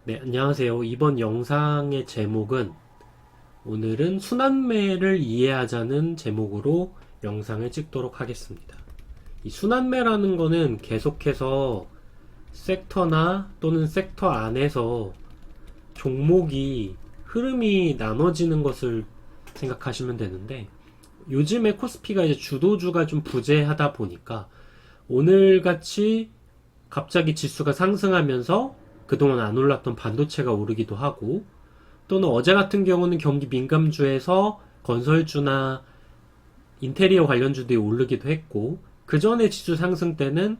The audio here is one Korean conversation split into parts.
네, 안녕하세요. 이번 영상의 제목은 오늘은 순환매를 이해하자는 제목으로 영상을 찍도록 하겠습니다. 이 순환매라는 거는 계속해서 섹터나 또는 섹터 안에서 종목이 흐름이 나눠지는 것을 생각하시면 되는데, 요즘에 코스피가 이제 주도주가 좀 부재하다 보니까 오늘같이 갑자기 지수가 상승하면서 그동안 안 올랐던 반도체가 오르기도 하고, 또는 어제 같은 경우는 경기 민감주에서 건설주나 인테리어 관련주들이 오르기도 했고, 그 전에 지수 상승 때는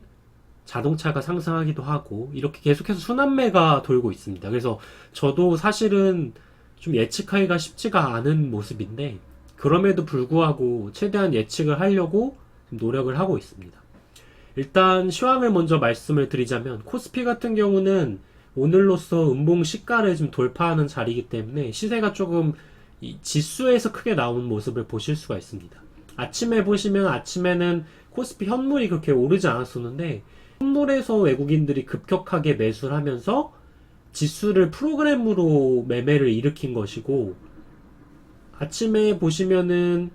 자동차가 상승하기도 하고, 이렇게 계속해서 순환매가 돌고 있습니다. 그래서 저도 사실은 좀 예측하기가 쉽지가 않은 모습인데, 그럼에도 불구하고 최대한 예측을 하려고 노력을 하고 있습니다. 일단 시황을 먼저 말씀을 드리자면, 코스피 같은 경우는 오늘로써 음봉 시가를 좀 돌파하는 자리이기 때문에 시세가 조금 이 지수에서 크게 나오는 모습을 보실 수가 있습니다. 아침에 보시면, 아침에는 코스피 현물이 그렇게 오르지 않았었는데 현물에서 외국인들이 급격하게 매수를 하면서 지수를 프로그램으로 매매를 일으킨 것이고, 아침에 보시면은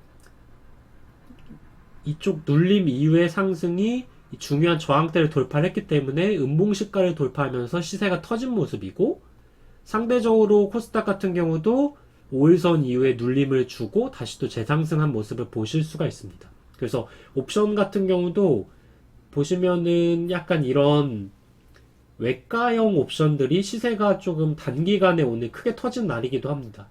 이쪽 눌림 이후의 상승이 중요한 저항대를 돌파를 했기 때문에 음봉시가를 돌파하면서 시세가 터진 모습이고, 상대적으로 코스닥 같은 경우도 5일선 이후에 눌림을 주고 다시 또 재상승한 모습을 보실 수가 있습니다. 그래서 옵션 같은 경우도 보시면은 약간 이런 외가형 옵션들이 시세가 조금 단기간에 오늘 크게 터진 날이기도 합니다.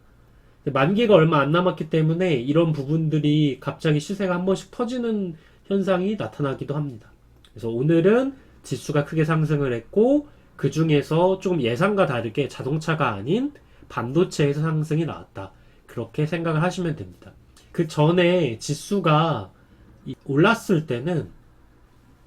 만기가 얼마 안 남았기 때문에 이런 부분들이 갑자기 시세가 한 번씩 터지는 현상이 나타나기도 합니다. 그래서 오늘은 지수가 크게 상승을 했고, 그 중에서 조금 예상과 다르게 자동차가 아닌 반도체에서 상승이 나왔다, 그렇게 생각을 하시면 됩니다. 그 전에 지수가 올랐을 때는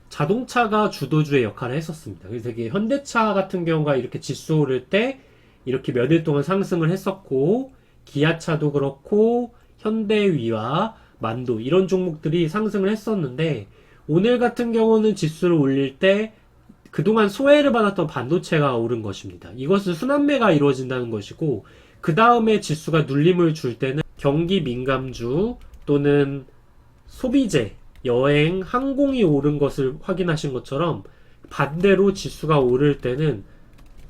자동차가 주도주의 역할을 했었습니다. 그래서 되게 현대차 같은 경우가 이렇게 지수 오를 때 이렇게 몇 일 동안 상승을 했었고, 기아차도 그렇고 현대위와 만도 이런 종목들이 상승을 했었는데, 오늘 같은 경우는 지수를 올릴 때 그동안 소외를 받았던 반도체가 오른 것입니다. 이것은 순환매가 이루어진다는 것이고, 그 다음에 지수가 눌림을 줄 때는 경기 민감주 또는 소비재, 여행, 항공이 오른 것을 확인하신 것처럼, 반대로 지수가 오를 때는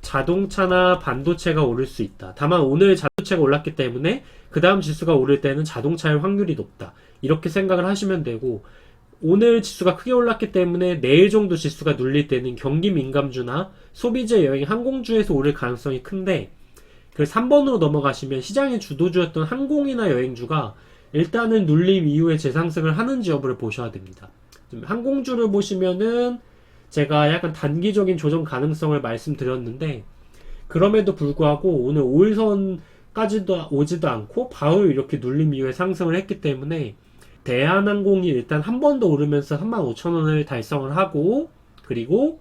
자동차나 반도체가 오를 수 있다. 다만 오늘 자동차가 올랐기 때문에 그 다음 지수가 오를 때는 자동차의 확률이 높다, 이렇게 생각을 하시면 되고, 오늘 지수가 크게 올랐기 때문에 내일 정도 지수가 눌릴 때는 경기 민감주나 소비재, 여행, 항공주에서 오를 가능성이 큰데, 그 3번으로 넘어가시면 시장의 주도주였던 항공이나 여행주가 일단은 눌림 이후에 재상승을 하는지 여부를 보셔야 됩니다. 항공주를 보시면은 제가 약간 단기적인 조정 가능성을 말씀드렸는데, 그럼에도 불구하고 오늘 5일선까지도 오지도 않고 바로 이렇게 눌림 이후에 상승을 했기 때문에, 대한항공이 일단 한 번 더 오르면서 35,000원을 달성을 하고, 그리고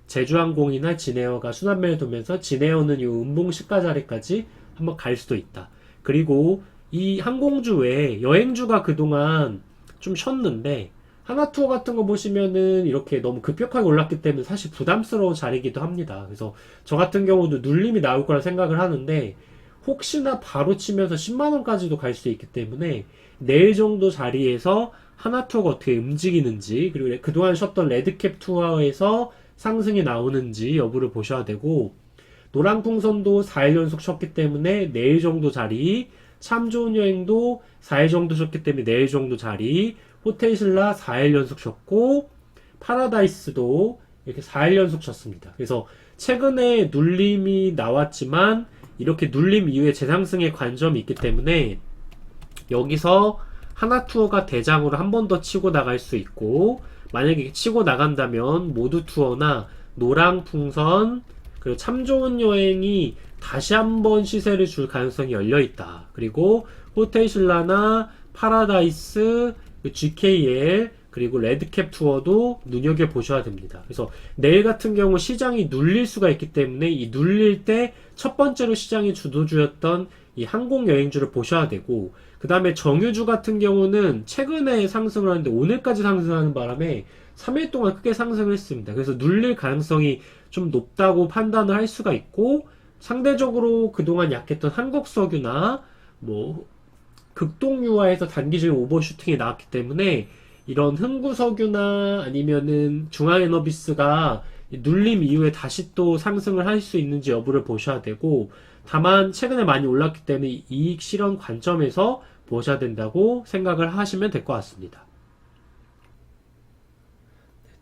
제주항공이나 진에어가 순환매를 돌면서 진에어는 이 음봉 시가 자리까지 한번 갈 수도 있다. 그리고 이 항공주 외에 여행주가 그동안 좀 쉬었는데, 하나투어 같은 거 보시면은 이렇게 너무 급격하게 올랐기 때문에 사실 부담스러운 자리이기도 합니다. 그래서 저 같은 경우도 눌림이 나올 거라 생각을 하는데, 혹시나 바로 치면서 10만원까지도 갈 수 있기 때문에 내일 정도 자리에서 하나투어가 어떻게 움직이는지, 그리고 그동안 쉬었던 레드캡 투어에서 상승이 나오는지 여부를 보셔야 되고, 노랑풍선도 4일 연속 쉬었기 때문에 내일 정도 자리, 참 좋은 여행도 4일 정도 쉬었기 때문에 내일 정도 자리, 호텔신라 4일 연속 쉬었고, 파라다이스도 이렇게 4일 연속 쉬었습니다. 그래서 최근에 눌림이 나왔지만 이렇게 눌림 이후에 재상승의 관점이 있기 때문에 여기서 하나투어가 대장으로 한 번 더 치고 나갈 수 있고, 만약에 치고 나간다면 모두투어나 노랑풍선 그리고 참 좋은 여행이 다시 한번 시세를 줄 가능성이 열려있다. 그리고 호텔신라나 파라다이스, GKL, 그리고 레드캡 투어도 눈여겨보셔야 됩니다. 그래서 내일 같은 경우 시장이 눌릴 수가 있기 때문에 이 눌릴 때 첫 번째로 시장의 주도주였던 이 항공여행주를 보셔야 되고, 그 다음에 정유주 같은 경우는 최근에 상승을 하는데 오늘까지 상승하는 바람에 3일 동안 크게 상승을 했습니다. 그래서 눌릴 가능성이 좀 높다고 판단을 할 수가 있고, 상대적으로 그동안 약했던 한국석유나 뭐 극동유화에서 단기적인 오버슈팅이 나왔기 때문에 이런 흥구석유나 아니면은 중앙에너비스가 눌림 이후에 다시 또 상승을 할 수 있는지 여부를 보셔야 되고, 다만 최근에 많이 올랐기 때문에 이익 실현 관점에서 보셔야 된다고 생각을 하시면 될 것 같습니다.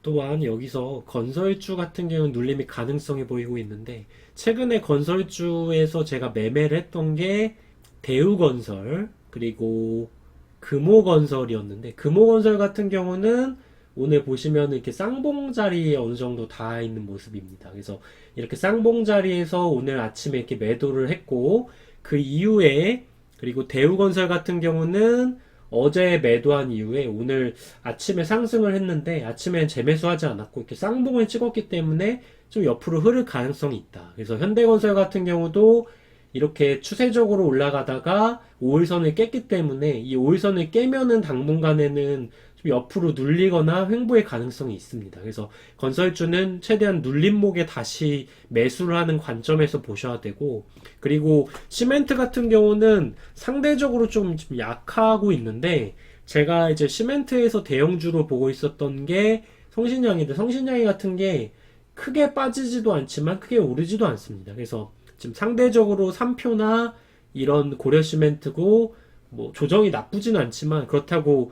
또한 여기서 건설주 같은 경우는 눌림이 가능성이 보이고 있는데, 최근에 건설주에서 제가 매매를 했던 게 대우건설 그리고 금호건설이었는데, 금호건설 같은 경우는 오늘 보시면 이렇게 쌍봉 자리에 어느 정도 닿아 있는 모습입니다. 그래서 이렇게 쌍봉 자리에서 오늘 아침에 이렇게 매도를 했고, 그 이후에 그리고 대우건설 같은 경우는 어제 매도한 이후에 오늘 아침에 상승을 했는데, 아침엔 재매수하지 않았고 이렇게 쌍봉을 찍었기 때문에 좀 옆으로 흐를 가능성이 있다. 그래서 현대건설 같은 경우도 이렇게 추세적으로 올라가다가 5일선을 깼기 때문에 이 5일선을 깨면은 당분간에는 좀 옆으로 눌리거나 횡보의 가능성이 있습니다. 그래서 건설주는 최대한 눌림목에 다시 매수를 하는 관점에서 보셔야 되고, 그리고 시멘트 같은 경우는 상대적으로 좀 약하고 있는데, 제가 이제 시멘트에서 대형주로 보고 있었던 게 성신양인데, 성신양이 같은 게 크게 빠지지도 않지만 크게 오르지도 않습니다. 그래서 지금 상대적으로 3표나 이런 고려시멘트고 뭐 조정이 나쁘진 않지만, 그렇다고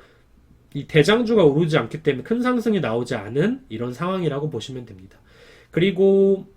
이 대장주가 오르지 않기 때문에 큰 상승이 나오지 않은 이런 상황이라고 보시면 됩니다. 그리고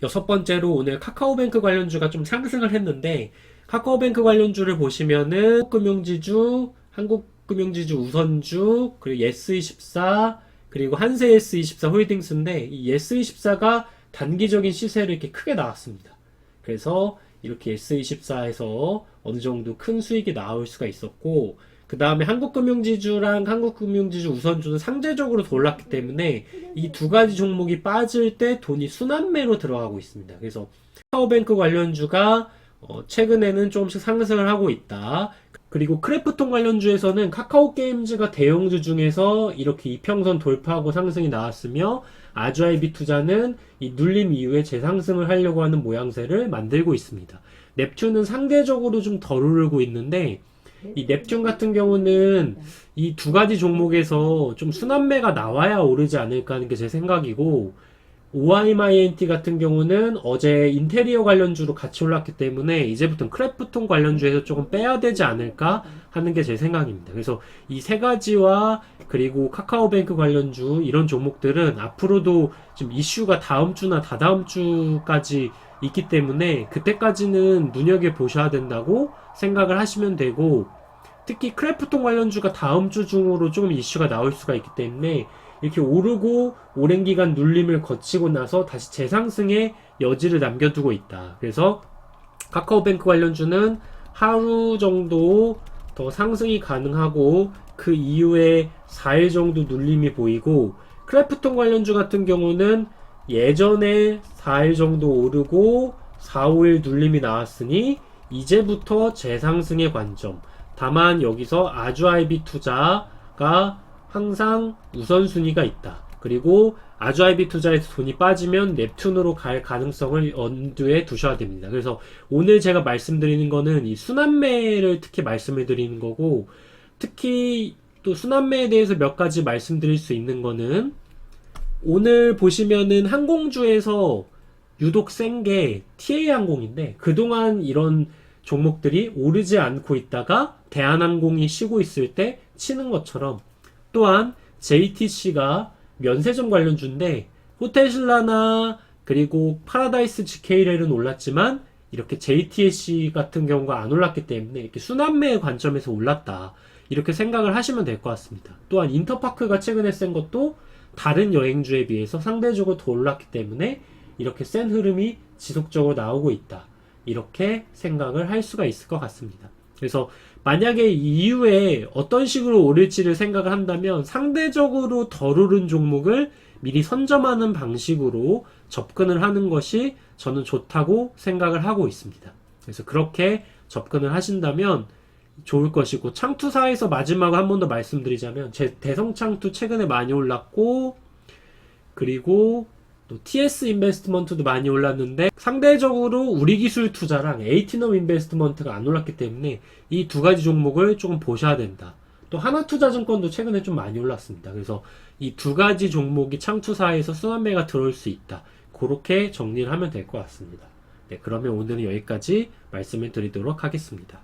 여섯 번째로 오늘 카카오뱅크 관련주가 좀 상승을 했는데, 카카오뱅크 관련주를 보시면은 한국금융지주, 한국금융지주 우선주, 그리고 예스24, 그리고 한세 예스24 홀딩스인데, 이 예스24가 단기적인 시세를 이렇게 크게 나왔습니다. 그래서 이렇게 예스24에서 어느 정도 큰 수익이 나올 수가 있었고, 그 다음에 한국금융지주랑 한국금융지주 우선주는 상대적으로 더 올랐기 때문에 이 두 가지 종목이 빠질 때 돈이 순환매로 들어가고 있습니다. 그래서 카카오뱅크 관련주가 최근에는 조금씩 상승을 하고 있다. 그리고 크래프톤 관련주에서는 카카오게임즈가 대형주 중에서 이렇게 이평선 돌파하고 상승이 나왔으며, 아주아이비 투자는 이 눌림 이후에 재상승을 하려고 하는 모양새를 만들고 있습니다. 넵튠은 상대적으로 좀 덜 오르고 있는데, 이 넵튠 같은 경우는 이 두 가지 종목에서 좀 순환매가 나와야 오르지 않을까 하는 게 제 생각이고, OIMINT 같은 경우는 어제 인테리어 관련주로 같이 올랐기 때문에 이제부터는 크래프톤 관련주에서 조금 빼야 되지 않을까 하는 게 제 생각입니다. 그래서 이 세 가지와 그리고 카카오뱅크 관련주 이런 종목들은 앞으로도 지금 이슈가 다음 주나 다다음 주까지 있기 때문에 그때까지는 눈여겨보셔야 된다고 생각을 하시면 되고, 특히 크래프톤 관련주가 다음 주 중으로 조금 이슈가 나올 수가 있기 때문에 이렇게 오르고 오랜 기간 눌림을 거치고 나서 다시 재상승의 여지를 남겨두고 있다. 그래서 카카오뱅크 관련주는 하루 정도 더 상승이 가능하고 그 이후에 4일 정도 눌림이 보이고, 크래프톤 관련주 같은 경우는 예전에 4일 정도 오르고 4, 5일 눌림이 나왔으니 이제부터 재상승의 관점. 다만 여기서 아주아이비 투자가 항상 우선순위가 있다. 그리고 아주아이비 투자에서 돈이 빠지면 넵튠으로 갈 가능성을 염두에 두셔야 됩니다. 그래서 오늘 제가 말씀드리는 거는 이 순환매를 특히 말씀을 드리는 거고, 특히 또 순환매에 대해서 몇 가지 말씀드릴 수 있는 거는, 오늘 보시면은 항공주에서 유독 센 게 TA항공인데, 그동안 이런 종목들이 오르지 않고 있다가 대한항공이 쉬고 있을 때 치는 것처럼, 또한 JTC가 면세점 관련주인데 호텔신라나 그리고 파라다이스 GK렐은 올랐지만 이렇게 JTC 같은 경우가 안 올랐기 때문에 이렇게 순환매의 관점에서 올랐다, 이렇게 생각을 하시면 될 것 같습니다. 또한 인터파크가 최근에 센 것도 다른 여행주에 비해서 상대적으로 더 올랐기 때문에 이렇게 센 흐름이 지속적으로 나오고 있다, 이렇게 생각을 할 수가 있을 것 같습니다. 그래서 만약에 이후에 어떤 식으로 오를지를 생각을 한다면 상대적으로 덜 오른 종목을 미리 선점하는 방식으로 접근을 하는 것이 저는 좋다고 생각을 하고 있습니다. 그래서 그렇게 접근을 하신다면 좋을 것이고, 창투사에서 마지막으로 한 번 더 말씀드리자면, 제 대성창투 최근에 많이 올랐고, 그리고 또 TS 인베스트먼트도 많이 올랐는데 상대적으로 우리 기술 투자랑 에이티넘 인베스트먼트가 안 올랐기 때문에 이 두 가지 종목을 조금 보셔야 된다. 또 하나투자증권도 최근에 좀 많이 올랐습니다. 그래서 이 두 가지 종목이 창투사에서 순환매가 들어올 수 있다. 그렇게 정리를 하면 될 것 같습니다. 네, 그러면 오늘은 여기까지 말씀을 드리도록 하겠습니다.